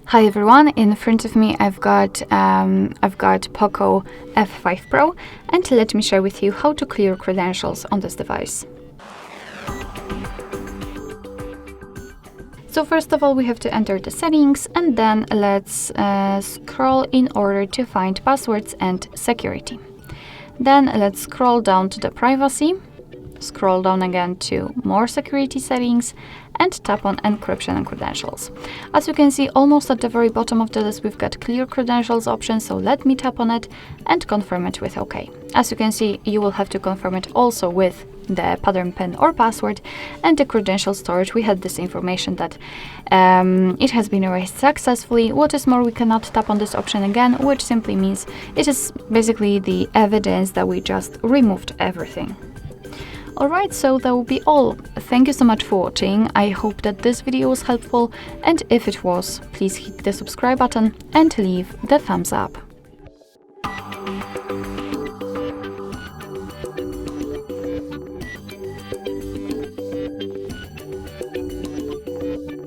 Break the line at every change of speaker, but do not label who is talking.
Hi everyone, in front of me I've got POCO F5 Pro, and let me share with you how to clear credentials on this device. So first of all, we have to enter the settings, and then let's scroll in order to find passwords and security. Then let's scroll down to the privacy, scroll down again to more security settings, and tap on encryption and credentials. As you can see, almost at the very bottom of the list we've got clear credentials option, so let me tap on it and confirm it with OK. As you can see, you will have to confirm it also with the pattern pin or password, and the credential storage, we had this information that it has been erased successfully. What is more, we cannot tap on this option again, which simply means it is basically the evidence that we just removed everything. Alright, so that will be all. Thank you so much for watching. I hope that this video was helpful, and if it was, please hit the subscribe button and leave the thumbs up.